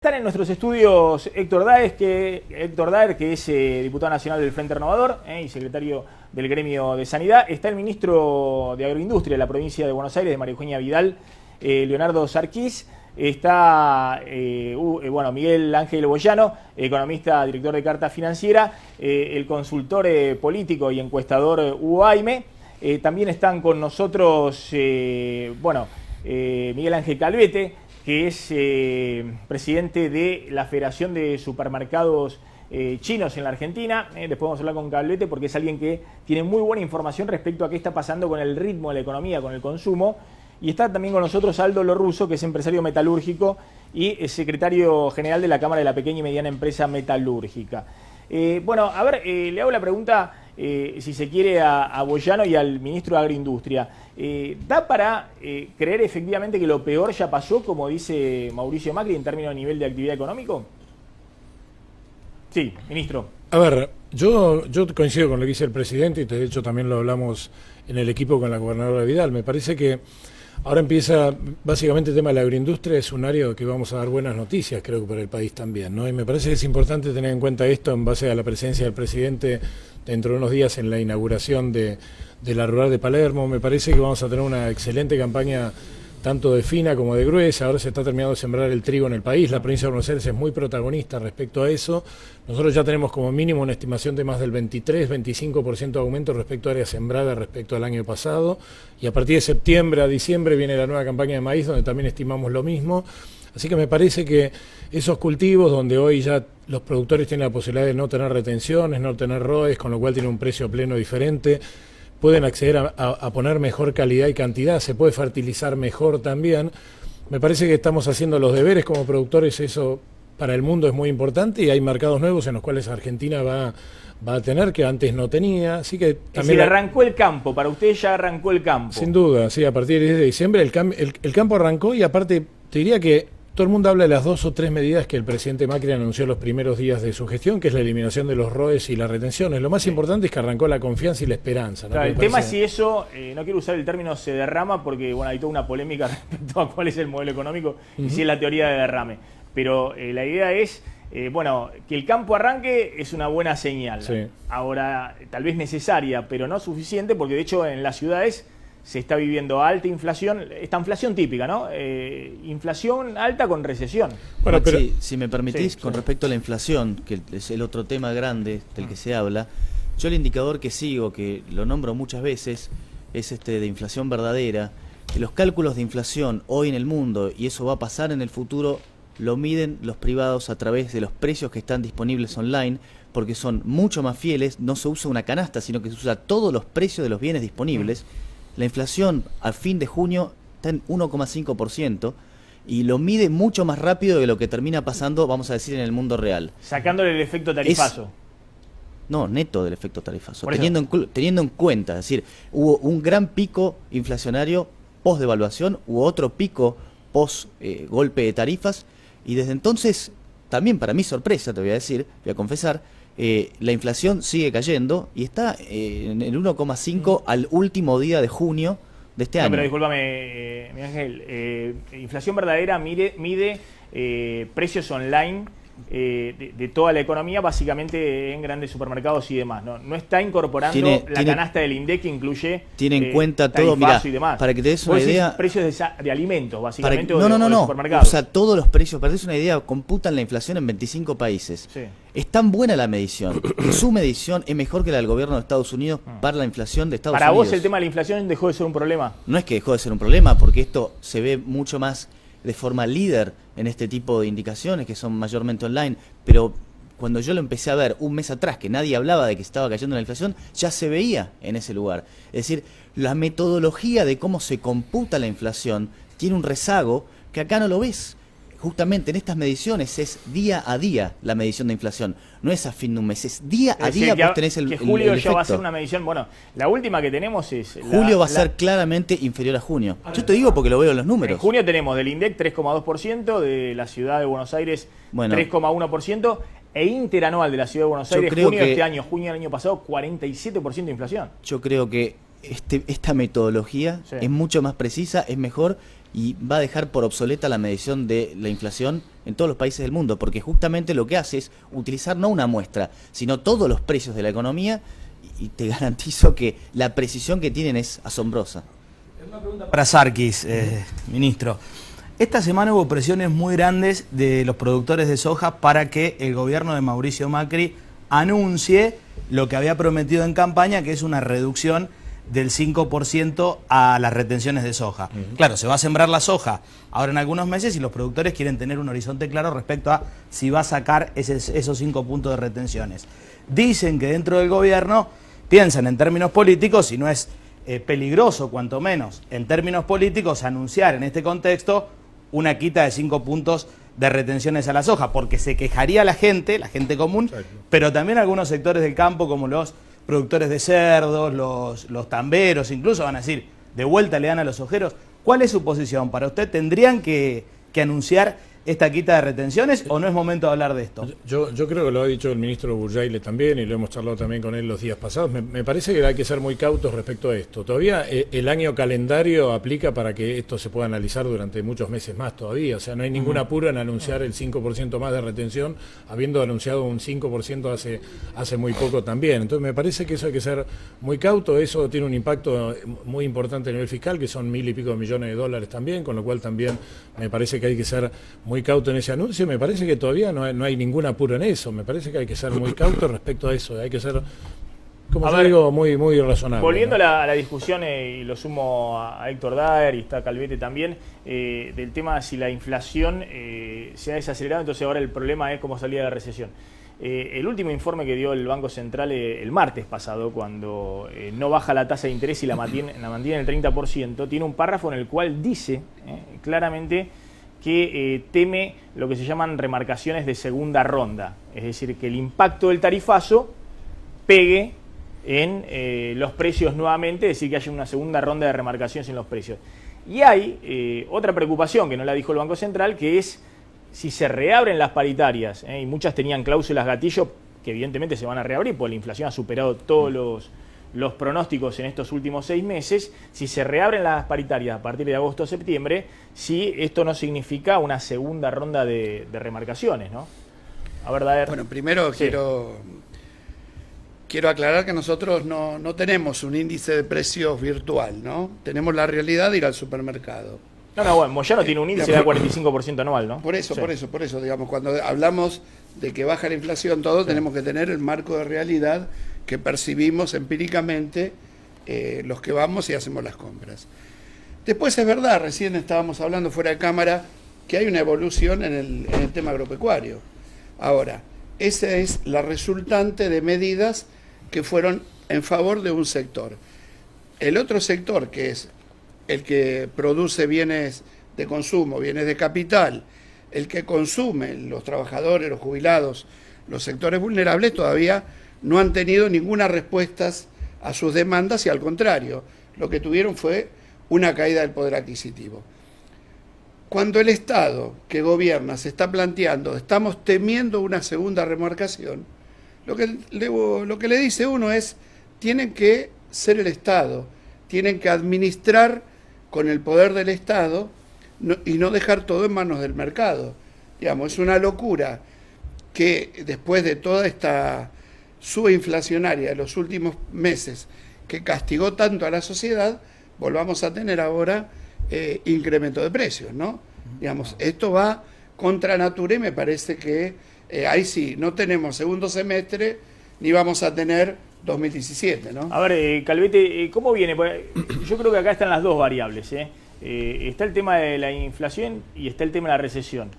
Están en nuestros estudios Héctor Daer, que es diputado nacional del Frente Renovador y secretario del Gremio de Sanidad. Está el ministro de Agroindustria de la provincia de Buenos Aires, de María Eugenia Vidal, Leonardo Sarquís. Está Miguel Ángel Boyano, economista, director de Carta Financiera, el consultor político y encuestador Hugo Aime. También están con nosotros Miguel Ángel Calvete, que es presidente de la Federación de Supermercados Chinos en la Argentina. Después vamos a hablar con Calvete porque es alguien que tiene muy buena información respecto a qué está pasando con el ritmo de la economía, con el consumo. Y está también con nosotros Aldo Lorusso, que es empresario metalúrgico y es secretario general de la Cámara de la Pequeña y Mediana Empresa Metalúrgica. Le hago la pregunta, si se quiere, a Boyano y al ministro de Agroindustria. ¿Da para creer efectivamente que lo peor ya pasó, como dice Mauricio Macri, en términos de nivel de actividad económico? Sí, ministro. A ver, yo coincido con lo que dice el presidente y de hecho también lo hablamos en el equipo con la gobernadora Vidal. Me parece que ahora empieza, básicamente el tema de la agroindustria es un área que vamos a dar buenas noticias, creo que para el país también, ¿no? Y me parece que es importante tener en cuenta esto en base a la presencia del presidente dentro de unos días en la inauguración de la rural de Palermo. Me parece que vamos a tener una excelente campaña tanto de fina como de gruesa. Ahora se está terminando de sembrar el trigo en el país. La provincia de Buenos Aires es muy protagonista respecto a eso. Nosotros ya tenemos como mínimo una estimación de más del 23-25% de aumento respecto a área sembrada respecto al año pasado. Y a partir de septiembre a diciembre viene la nueva campaña de maíz, donde también estimamos lo mismo. Así que me parece que esos cultivos donde hoy ya los productores tienen la posibilidad de no tener retenciones, no tener ROEs, con lo cual tiene un precio pleno diferente, pueden acceder a poner mejor calidad y cantidad, se puede fertilizar mejor también. Me parece que estamos haciendo los deberes como productores, eso para el mundo es muy importante y hay mercados nuevos en los cuales Argentina va a tener que antes no tenía. Así que también es decir, arrancó el campo, para usted ya arrancó el campo. Sin duda, sí, a partir de diciembre el campo arrancó y aparte te diría que todo el mundo habla de las 2 o 3 medidas que el presidente Macri anunció los primeros días de su gestión, que es la eliminación de los ROEs y las retenciones. Lo más importante es que arrancó la confianza y la esperanza, ¿no? Claro, el tema es si eso, no quiero usar el término se derrama, porque hay toda una polémica respecto a cuál es el modelo económico y si es la teoría de derrame. Pero la idea es, que el campo arranque es una buena señal. Sí. Ahora, tal vez necesaria, pero no suficiente, porque de hecho en las ciudades se está viviendo alta inflación, esta inflación típica, ¿no? Inflación alta con recesión. Bueno, pero si me permitís, con respecto a la inflación, que es el otro tema grande del que se habla, yo el indicador que sigo, que lo nombro muchas veces, es de inflación verdadera. Los cálculos de inflación hoy en el mundo, y eso va a pasar en el futuro, lo miden los privados a través de los precios que están disponibles online, porque son mucho más fieles, no se usa una canasta, sino que se usa todos los precios de los bienes disponibles. La inflación al fin de junio está en 1,5% y lo mide mucho más rápido de lo que termina pasando, vamos a decir, en el mundo real. Sacándole el efecto tarifazo. No, neto del efecto tarifazo. Teniendo en cuenta, es decir, hubo un gran pico inflacionario post-devaluación, hubo otro pico post-golpe de tarifas y desde entonces, también para mi sorpresa, te voy a decir, voy a confesar, la inflación sigue cayendo y está en el 1,5 al último día de junio de este año. Pero discúlpame, Miguel Ángel, inflación verdadera mide precios online de toda la economía, básicamente en grandes supermercados y demás. No está incorporando la canasta del INDEC que incluye tiene en cuenta todo, mirá, y demás. Para que te des una idea, precios de alimentos, básicamente, no, de supermercados. O sea, todos los precios, para que te des una idea, computan la inflación en 25 países. Sí. Es tan buena la medición, que su medición es mejor que la del gobierno de Estados Unidos para la inflación de Estados Unidos. ¿Para vos el tema de la inflación dejó de ser un problema? No es que dejó de ser un problema, porque esto se ve mucho más de forma líder en este tipo de indicaciones que son mayormente online, pero cuando yo lo empecé a ver un mes atrás, que nadie hablaba de que estaba cayendo la inflación, ya se veía en ese lugar. Es decir, la metodología de cómo se computa la inflación tiene un rezago que acá no lo ves. Justamente en estas mediciones es día a día la medición de inflación, no es a fin de un mes, es día a día vos tenés el efecto. Julio ya va a ser una medición, la última que tenemos es... Julio va a ser claramente inferior a junio. Yo te digo porque lo veo en los números. En junio tenemos del INDEC 3,2%, de la ciudad de Buenos Aires 3,1%, e interanual de la ciudad de Buenos Aires, junio de este año, junio del año pasado, 47% de inflación. Yo creo que esta metodología es mucho más precisa, es mejor. y va a dejar por obsoleta la medición de la inflación en todos los países del mundo, porque justamente lo que hace es utilizar no una muestra, sino todos los precios de la economía, y te garantizo que la precisión que tienen es asombrosa. Una pregunta para Sarkis, ministro. Esta semana hubo presiones muy grandes de los productores de soja para que el gobierno de Mauricio Macri anuncie lo que había prometido en campaña, que es una reducción del 5% a las retenciones de soja. Claro, se va a sembrar la soja ahora en algunos meses y los productores quieren tener un horizonte claro respecto a si va a sacar esos 5 puntos de retenciones. Dicen que dentro del gobierno piensan en términos políticos y no es peligroso, cuanto menos, en términos políticos, anunciar en este contexto una quita de 5 puntos de retenciones a la soja, porque se quejaría la gente común, pero también algunos sectores del campo, como los productores de cerdos, los tamberos, incluso van a decir, de vuelta le dan a los sojeros. ¿Cuál es su posición? ¿Para usted tendrían que anunciar esta quita de retenciones o no es momento de hablar de esto? Yo creo que lo ha dicho el ministro Burjaile también, y lo hemos charlado también con él los días pasados. Me parece que hay que ser muy cautos respecto a esto. Todavía el año calendario aplica para que esto se pueda analizar durante muchos meses más todavía. O sea, no hay ningún apuro en anunciar el 5% más de retención, habiendo anunciado un 5% hace muy poco también. Entonces me parece que eso hay que ser muy cauto. Eso tiene un impacto muy importante a nivel fiscal, que son 1.000 y pico millones de dólares también, con lo cual también me parece que hay que ser muy cauto en ese anuncio. Me parece que todavía no hay ningún apuro en eso. Me parece que hay que ser muy cauto respecto a eso. Hay que ser, como yo digo, muy razonable. Volviendo, ¿no?, a la discusión, y lo sumo a Héctor Daer y está Calvete también, del tema si la inflación se ha desacelerado, entonces ahora el problema es cómo salir de la recesión. El último informe que dio el Banco Central el martes pasado, cuando no baja la tasa de interés y la mantiene en el 30%, tiene un párrafo en el cual dice claramente que teme lo que se llaman remarcaciones de segunda ronda, es decir, que el impacto del tarifazo pegue en los precios nuevamente, es decir, que haya una segunda ronda de remarcaciones en los precios. Y hay otra preocupación que no la dijo el Banco Central, que es si se reabren las paritarias, y muchas tenían cláusulas gatillo que evidentemente se van a reabrir, porque la inflación ha superado todos los pronósticos en estos últimos 6 meses, si se reabren las paritarias a partir de agosto o septiembre, si esto no significa una segunda ronda de remarcaciones, ¿no? A ver, Daer. Bueno, primero sí. Quiero aclarar que nosotros no tenemos un índice de precios virtual, ¿no? Tenemos la realidad de ir al supermercado. Bueno, Moyano tiene un índice de 45% anual, ¿no? Por eso, digamos, cuando hablamos de que baja la inflación, tenemos que tener el marco de realidad que percibimos empíricamente los que vamos y hacemos las compras. Después es verdad, recién estábamos hablando fuera de cámara, que hay una evolución en el tema agropecuario. Ahora, esa es la resultante de medidas que fueron en favor de un sector. El otro sector, que es el que produce bienes de consumo, bienes de capital, el que consume, los trabajadores, los jubilados, los sectores vulnerables, todavía no han tenido ninguna respuesta a sus demandas y al contrario, lo que tuvieron fue una caída del poder adquisitivo. Cuando el Estado que gobierna se está planteando, estamos temiendo una segunda remarcación, lo que le dice uno es, tienen que ser el Estado, tienen que administrar con el poder del Estado y no dejar todo en manos del mercado. Digamos, es una locura que después de toda esta suba inflacionaria de los últimos meses que castigó tanto a la sociedad, volvamos a tener ahora incremento de precios, ¿no? Digamos, esto va contra natura y me parece que ahí sí, no tenemos segundo semestre ni vamos a tener 2017, ¿no? A ver, Calvete, ¿cómo viene? Yo creo que acá están las dos variables, está el tema de la inflación y está el tema de la recesión.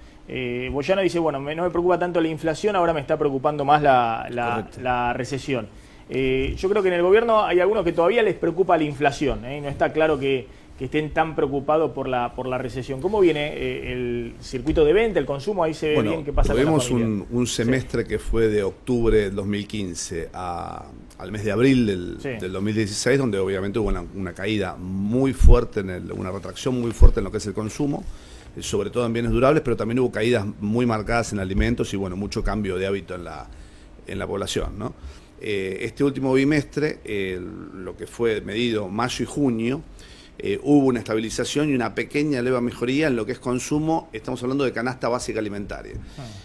Moyano dice, bueno, no me preocupa tanto la inflación, ahora me está preocupando más la recesión. Yo creo que en el gobierno hay algunos que todavía les preocupa la inflación, no está claro que estén tan preocupados por la recesión. ¿Cómo viene el circuito de venta, el consumo? Ahí se ve bien qué pasa con la familia. Tuvimos un semestre que fue de octubre del 2015 al mes de abril del 2016, donde obviamente hubo una caída muy fuerte, una retracción muy fuerte en lo que es el consumo, sobre todo en bienes durables, pero también hubo caídas muy marcadas en alimentos y mucho cambio de hábito en la población, ¿no? Este último bimestre, lo que fue medido mayo y junio, hubo una estabilización y una pequeña leve mejoría en lo que es consumo. Estamos hablando de canasta básica alimentaria,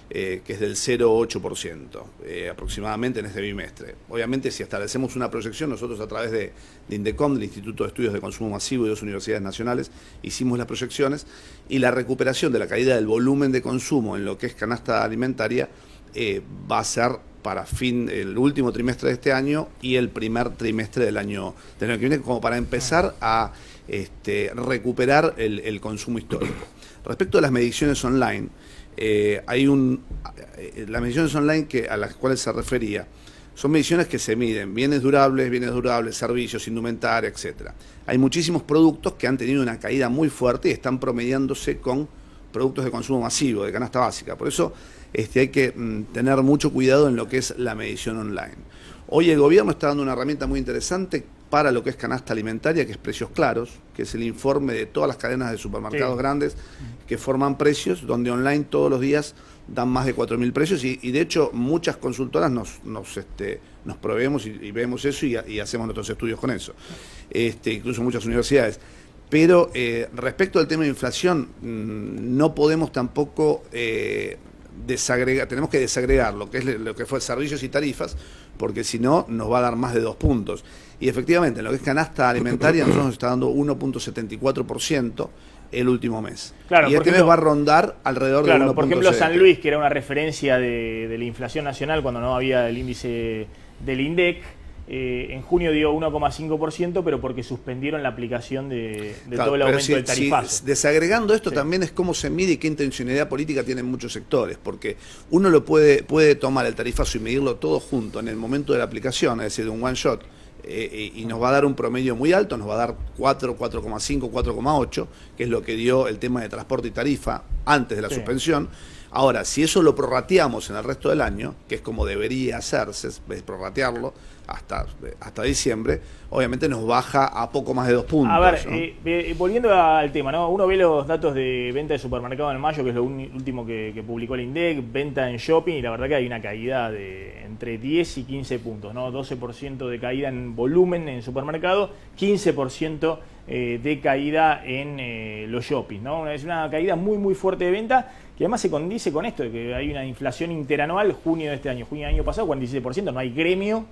que es del 0,8% aproximadamente en este bimestre. Obviamente, si establecemos una proyección, nosotros a través de INDECOM, del Instituto de Estudios de Consumo Masivo y 2 universidades nacionales, hicimos las proyecciones, y la recuperación de la caída del volumen de consumo en lo que es canasta alimentaria va a ser para el último trimestre de este año y el primer trimestre del año que viene, como para empezar a recuperar el consumo histórico. Respecto a las mediciones online, las mediciones online a las cuales se refería son mediciones que se miden bienes durables, servicios, indumentaria, etcétera. Hay muchísimos productos que han tenido una caída muy fuerte y están promediándose con productos de consumo masivo, de canasta básica. Por eso hay que tener mucho cuidado en lo que es la medición online. Hoy el gobierno está dando una herramienta muy interesante para lo que es canasta alimentaria, que es Precios Claros, que es el informe de todas las cadenas de supermercados grandes que forman precios, donde online todos los días dan más de 4.000 precios, y de hecho muchas consultoras nos proveemos y vemos eso y hacemos nuestros estudios con eso, incluso muchas universidades. Pero respecto al tema de inflación, no podemos tampoco tenemos que desagregar lo que fue servicios y tarifas, porque si no nos va a dar más de 2 puntos. Y efectivamente, en lo que es canasta alimentaria, nosotros nos está dando 1,74% el último mes. Claro, y este mes va a rondar alrededor de 1,7%. Por ejemplo, San Luis, que era una referencia de la inflación nacional cuando no había el índice del INDEC, en junio dio 1,5%, pero porque suspendieron la aplicación de todo el aumento del tarifazo. Desagregando esto también es cómo se mide y qué intencionalidad política tienen muchos sectores, porque uno lo puede tomar el tarifazo y medirlo todo junto en el momento de la aplicación, es decir, de un one shot, y nos va a dar un promedio muy alto, nos va a dar 4, 4,5, 4,8, que es lo que dio el tema de transporte y tarifa antes de la suspensión. Ahora, si eso lo prorrateamos en el resto del año, que es como debería hacerse, es prorratearlo hasta diciembre, obviamente nos baja a poco más de 2 puntos. A ver, ¿no? Volviendo al tema, ¿no? Uno ve los datos de venta de supermercado en mayo, que es lo último que publicó el INDEC, venta en shopping, y la verdad que hay una caída de entre 10 y 15 puntos, ¿no? 12% de caída en volumen en supermercado, 15% de caída en los shopping, ¿no? Es una caída muy muy fuerte de venta, que además se condice con esto, de que hay una inflación interanual, junio de este año, junio del año pasado, 46%, no hay gremio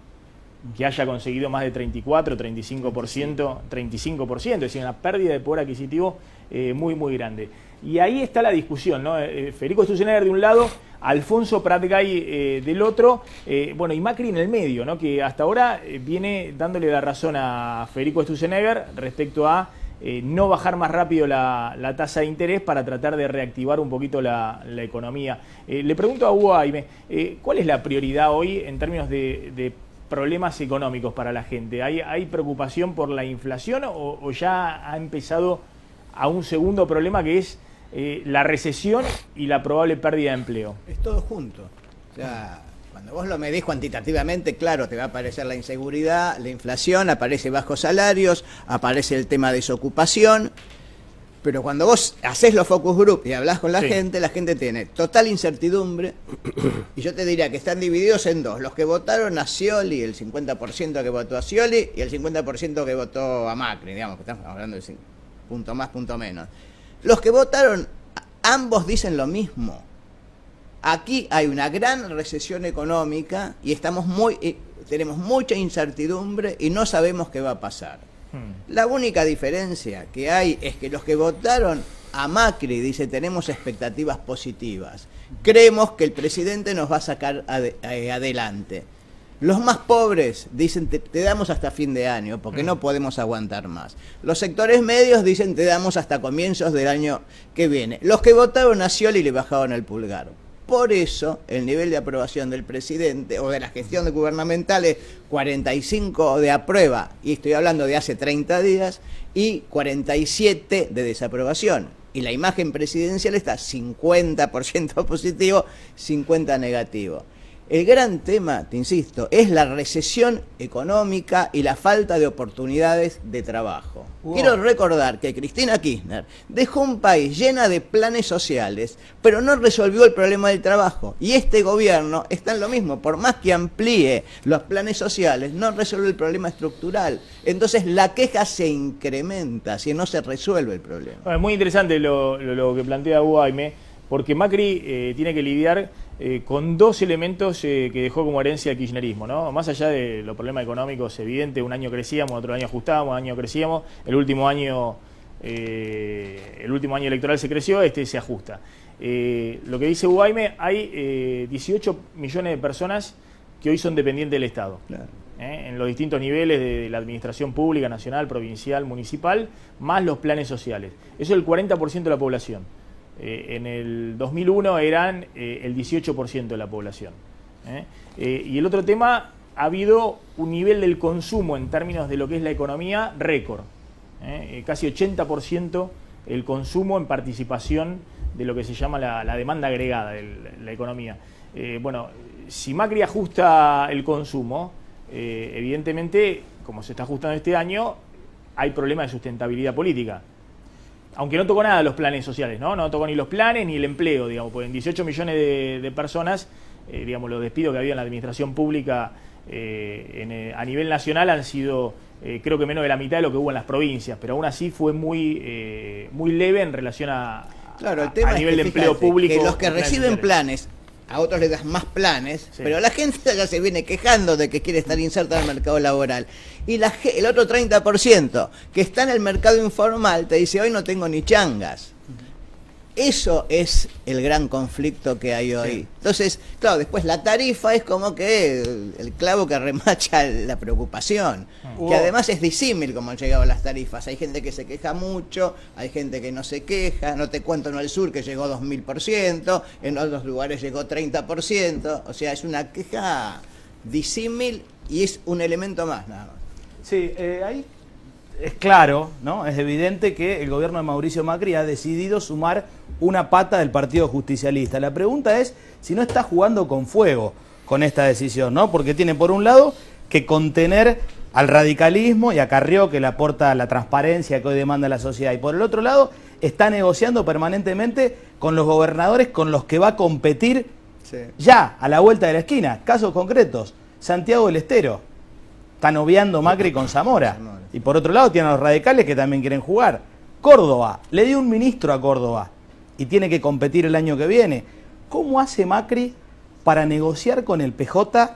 que haya conseguido más de 34, 35%, es decir, una pérdida de poder adquisitivo muy, muy grande. Y ahí está la discusión, ¿no? Federico Sturzenegger de un lado, Alfonso Pratgay del otro, y Macri en el medio, ¿no? Que hasta ahora viene dándole la razón a Federico Sturzenegger respecto a no bajar más rápido la tasa de interés para tratar de reactivar un poquito la economía. Le pregunto a Hugo Aime, ¿cuál es la prioridad hoy en términos de problemas económicos para la gente? ¿Hay preocupación por la inflación o ya ha empezado a un segundo problema, que es la recesión y la probable pérdida de empleo? Es todo junto. O sea, cuando vos lo medís cuantitativamente, claro, te va a aparecer la inseguridad, la inflación, aparece bajos salarios, aparece el tema de desocupación. Pero cuando vos haces los focus group y hablás con la gente tiene total incertidumbre, y yo te diría que están divididos en dos: los que votaron a Scioli, el 50% que votó a Scioli, y el 50% que votó a Macri, digamos, que estamos hablando de punto más, punto menos. Los que votaron, ambos dicen lo mismo. Aquí hay una gran recesión económica y tenemos mucha incertidumbre y no sabemos qué va a pasar. La única diferencia que hay es que los que votaron a Macri dicen: tenemos expectativas positivas, creemos que el presidente nos va a sacar adelante. Los más pobres dicen: te damos hasta fin de año porque no podemos aguantar más. Los sectores medios dicen: te damos hasta comienzos del año que viene. Los que votaron a Scioli le bajaron el pulgar. Por eso, el nivel de aprobación del presidente o de la gestión gubernamental es 45 de aprueba, y estoy hablando de hace 30 días, y 47 de desaprobación. Y la imagen presidencial está 50% positivo, 50% negativo. El gran tema, te insisto, es la recesión económica y la falta de oportunidades de trabajo. Wow. Quiero recordar que Cristina Kirchner dejó un país lleno de planes sociales, pero no resolvió el problema del trabajo. Y este gobierno está en lo mismo, por más que amplíe los planes sociales, no resuelve el problema estructural. Entonces la queja se incrementa si no se resuelve el problema. Bueno, es muy interesante lo que plantea Hugo Jaime, porque Macri tiene que lidiar con dos elementos que dejó como herencia el kirchnerismo, ¿no? Más allá de los problemas económicos evidentes, un año crecíamos, otro año ajustábamos, un año crecíamos, el último año electoral se creció, este se ajusta. Lo que dice Hugo Jaime, hay 18 millones de personas que hoy son dependientes del Estado. Claro. En los distintos niveles de la administración pública, nacional, provincial, municipal, más los planes sociales. Eso es el 40% de la población. En el 2001 eran el 18% de la población. Y el otro tema, ha habido un nivel del consumo en términos de lo que es la economía récord. Casi 80% el consumo en participación de lo que se llama la demanda agregada de la economía. Bueno, si Macri ajusta el consumo, evidentemente, como se está ajustando este año, hay problemas de sustentabilidad política. Aunque no tocó nada de los planes sociales, ¿no? No tocó ni los planes ni el empleo, digamos, pues en 18 millones de personas, digamos, los despidos que había en la administración pública a nivel nacional han sido, creo que menos de la mitad de lo que hubo en las provincias, pero aún así fue muy leve en relación a nivel de empleo público. Que los que reciben planes, a otros les das más planes, sí, pero la gente ya se viene quejando de que quiere estar inserta en el mercado laboral. Y el otro 30% que está en el mercado informal te dice, hoy no tengo ni changas. Eso es el gran conflicto que hay hoy. Sí. Entonces, claro, después la tarifa es como que el clavo que remacha la preocupación. Que además es disímil como han llegado las tarifas. Hay gente que se queja mucho, hay gente que no se queja. No te cuento en el sur que llegó 2000%, en otros lugares llegó 30%. O sea, es una queja disímil y es un elemento más, nada más. Sí, ahí es claro, ¿no? Es evidente que el gobierno de Mauricio Macri ha decidido sumar una pata del Partido Justicialista. La pregunta es si no está jugando con fuego con esta decisión, ¿no? Porque tiene por un lado que contener al radicalismo y a Carrió, que le aporta la transparencia que hoy demanda la sociedad, y por el otro lado está negociando permanentemente con los gobernadores con los que va a competir, sí, ya a la vuelta de la esquina. Casos concretos, Santiago del Estero. Está noviando Macri con Zamora. Y por otro lado tienen a los radicales que también quieren jugar. Córdoba, le dio un ministro a Córdoba y tiene que competir el año que viene. ¿Cómo hace Macri para negociar con el PJ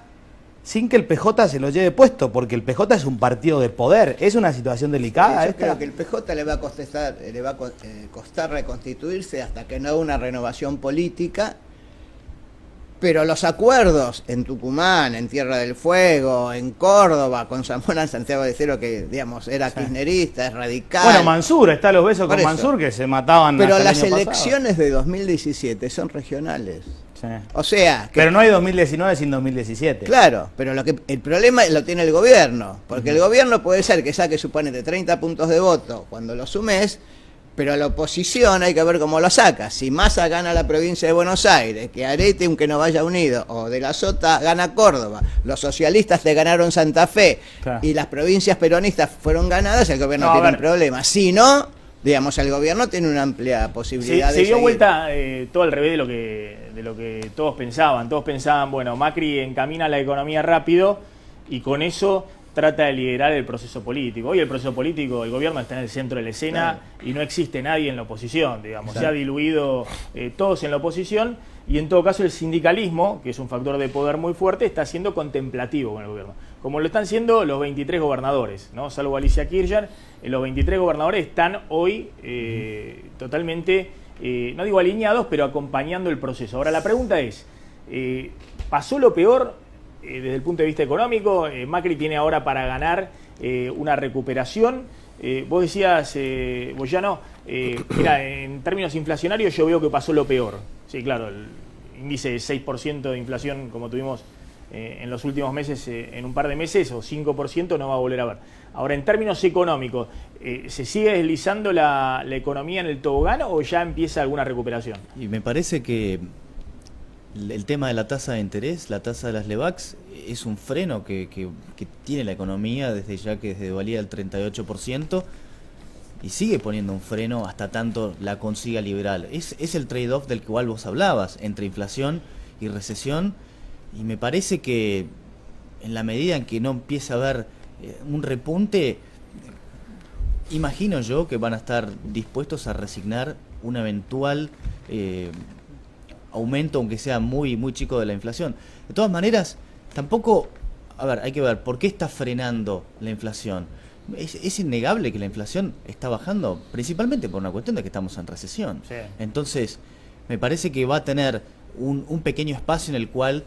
sin que el PJ se lo lleve puesto? Porque el PJ es un partido de poder. ¿Es una situación delicada yo esta? Creo que el PJ le va a costar reconstituirse hasta que no haya una renovación política. Pero los acuerdos en Tucumán, en Tierra del Fuego, en Córdoba, con Zamora en Santiago del Estero, que digamos era kirchnerista, es radical. Bueno, Mansur, está los besos con Mansur que se mataban. Pero las elecciones de 2017 son regionales. Sí. O sea... Pero no hay 2019 sin 2017. Claro, pero el problema lo tiene el gobierno. Porque el gobierno puede ser que saque, suponete, 30 puntos de voto cuando lo sumes, pero a la oposición hay que ver cómo lo saca. Si Massa gana la provincia de Buenos Aires, que Arete, aunque no vaya unido, o de la Sota gana Córdoba, los socialistas te ganaron Santa Fe, claro, y las provincias peronistas fueron ganadas, el gobierno tiene un problema. Si no, digamos, el gobierno tiene una amplia posibilidad de se dio seguir. Vuelta todo al revés de lo que todos pensaban. Todos pensaban, bueno, Macri encamina la economía rápido y con eso trata de liderar el proceso político. Hoy el proceso político, el gobierno está en el centro de la escena, claro, y no existe nadie en la oposición, digamos. Claro. Se ha diluido todos en la oposición y en todo caso el sindicalismo, que es un factor de poder muy fuerte, está siendo contemplativo con el gobierno. Como lo están siendo los 23 gobernadores, ¿no? Salvo Alicia Kirchner, los 23 gobernadores están hoy totalmente, no digo alineados, pero acompañando el proceso. Ahora la pregunta es, ¿pasó lo peor desde el punto de vista económico? Macri tiene ahora para ganar una recuperación. Vos decías, Boyano, mira, en términos inflacionarios yo veo que pasó lo peor. Sí, claro, el índice de 6% de inflación como tuvimos en los últimos meses, en un par de meses, o 5% no va a volver a ver. Ahora, en términos económicos, ¿se sigue deslizando la economía en el tobogán o ya empieza alguna recuperación? Y me parece que el tema de la tasa de interés, la tasa de las LEVAX, es un freno que tiene la economía desde valía el 38%, y sigue poniendo un freno hasta tanto la consiga liberal. Es el trade-off del cual vos hablabas, entre inflación y recesión, y me parece que en la medida en que no empiece a haber un repunte, imagino yo que van a estar dispuestos a resignar un eventual aumento, aunque sea muy, muy chico, de la inflación. De todas maneras, tampoco, a ver, hay que ver por qué está frenando la inflación. Es innegable que la inflación está bajando, principalmente por una cuestión de que estamos en recesión. Sí. Entonces, me parece que va a tener un pequeño espacio en el cual,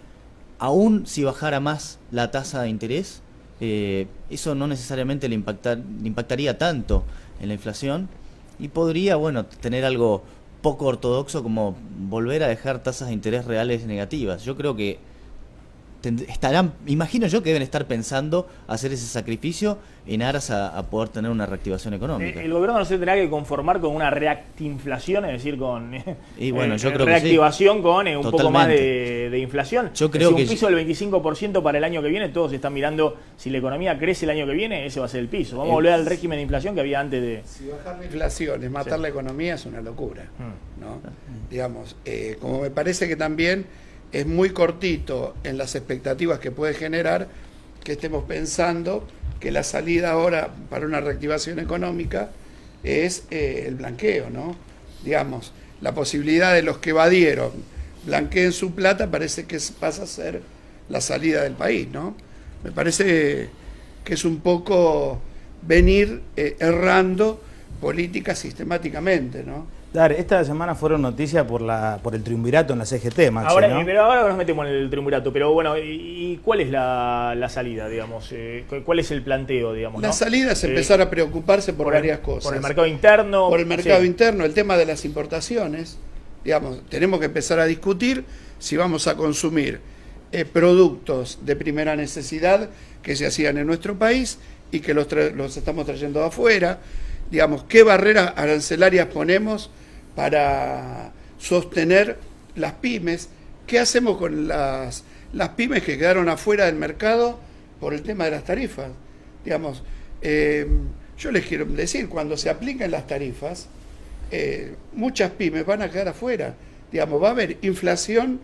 aún si bajara más la tasa de interés, eso no necesariamente le impactaría tanto en la inflación, y podría, bueno, tener algo poco ortodoxo como volver a dejar tasas de interés reales negativas. Yo creo que imagino yo que deben estar pensando hacer ese sacrificio en aras a poder tener una reactivación económica. El gobierno no se tendrá que conformar con una reactinflación, es decir, con y bueno, yo creo reactivación, que sí, con un poco más de inflación. Yo creo que un piso del 25% para el año que viene, todos están mirando si la economía crece el año que viene, ese va a ser el piso. Vamos a volver al régimen de inflación que había antes de... Si bajar la inflación es matar la economía, es una locura, ¿no? Digamos, como me parece que también es muy cortito en las expectativas que puede generar que estemos pensando que la salida ahora para una reactivación económica es el blanqueo, ¿no? Digamos, la posibilidad de los que evadieron blanqueen su plata parece que pasa a ser la salida del país, ¿no? Me parece que es un poco venir errando políticas sistemáticamente, ¿no? Dar, esta semana fueron noticias por el triunvirato en la CGT, Maxi, ahora, ¿no? Pero ahora nos metemos en el triunvirato, pero bueno, ¿y cuál es la salida, digamos? ¿Cuál es el planteo, digamos? La ¿no? salida es empezar a preocuparse por varias cosas. Por el mercado interno. Por el mercado interno, el tema de las importaciones. Digamos, tenemos que empezar a discutir si vamos a consumir productos de primera necesidad que se hacían en nuestro país y que los estamos trayendo de afuera. Digamos, ¿qué barreras arancelarias ponemos para sostener las pymes? ¿Qué hacemos con las pymes que quedaron afuera del mercado por el tema de las tarifas? Digamos, yo les quiero decir, cuando se apliquen las tarifas, muchas pymes van a quedar afuera. Digamos, va a haber inflación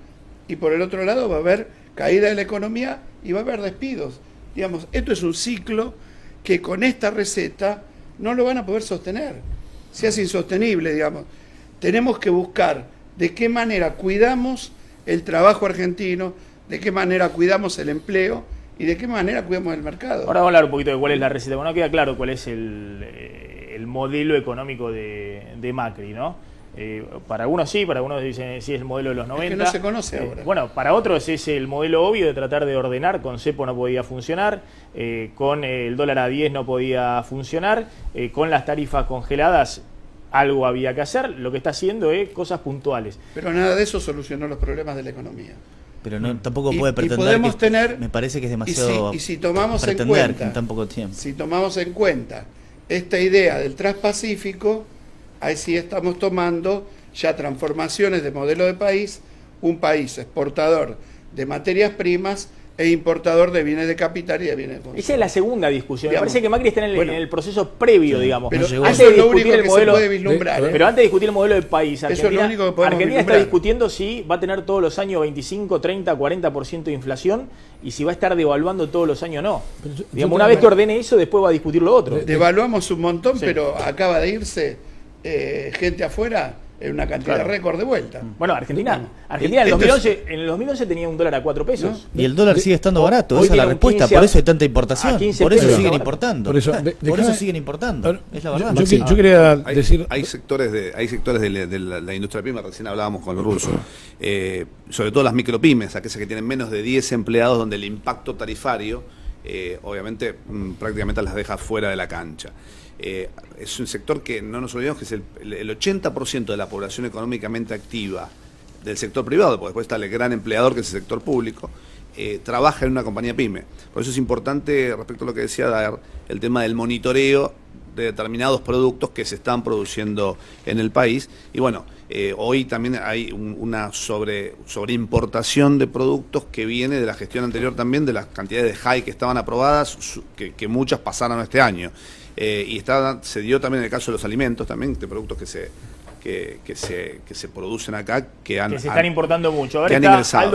y por el otro lado va a haber caída de la economía y va a haber despidos. Digamos, esto es un ciclo que con esta receta no lo van a poder sostener. Se hace insostenible, digamos. Tenemos que buscar de qué manera cuidamos el trabajo argentino, de qué manera cuidamos el empleo y de qué manera cuidamos el mercado. Ahora vamos a hablar un poquito de cuál es la receta. Bueno, queda claro cuál es el modelo económico de Macri, ¿no? Para algunos sí, para algunos dicen sí es el modelo de los 90. Es que no se conoce ahora. Bueno, para otros es el modelo obvio de tratar de ordenar. Con cepo no podía funcionar, con el dólar a 10 no podía funcionar, con las tarifas congeladas algo había que hacer. Lo que está haciendo es cosas puntuales. Pero nada de eso solucionó los problemas de la economía. Pero no, tampoco puede pretender podemos que tener, me parece que es demasiado y si tomamos en pretender cuenta, en tan poco tiempo. Si tomamos en cuenta esta idea del Transpacífico, ahí sí estamos tomando ya transformaciones de modelo de país, un país exportador de materias primas e importador de bienes de capital y de bienes de consumo. Esa es la segunda discusión. Digamos, Me parece que Macri está en el proceso previo, digamos. Pero llegó. Antes eso de es lo discutir único el que modelo, se puede vislumbrar. pero antes de discutir el modelo del país, Eso es lo único que podemos Argentina está vislumbrar. discutiendo si va a tener todos los años 25, 30, 40% de inflación y si va a estar devaluando todos los años o no. Digamos, una vez que ordene eso, después va a discutir lo otro. Devaluamos un montón, Sí. pero acaba de irse gente afuera en una cantidad récord de vuelta. Bueno, Argentina en el 2011 tenía un dólar a 4 pesos. Y el dólar sigue estando barato, Hoy esa es la tiene un respuesta, 15 por eso hay tanta importación, a 15 por eso pesos. siguen importando. Por eso, Por eso siguen importando, es la verdad. Yo quería Hay, decir... hay sectores de la industria pyme, recién hablábamos con el ruso, sobre todo las micropymes, aquellas que tienen menos de 10 empleados, donde el impacto tarifario obviamente prácticamente las deja fuera de la cancha. Es un sector que no nos olvidemos que es el 80% de la población económicamente activa del sector privado, porque después está el gran empleador que es el sector público, trabaja en una compañía pyme. Por eso es importante, respecto a lo que decía Daer, el tema del monitoreo de determinados productos que se están produciendo en el país. Y bueno, Hoy también hay una sobreimportación de productos que viene de la gestión anterior también, de las cantidades de JAI que estaban aprobadas, que muchas pasaron este año. Y se dio también en el caso de los alimentos, también de productos que se producen acá, que se están importando mucho. que han ingresado.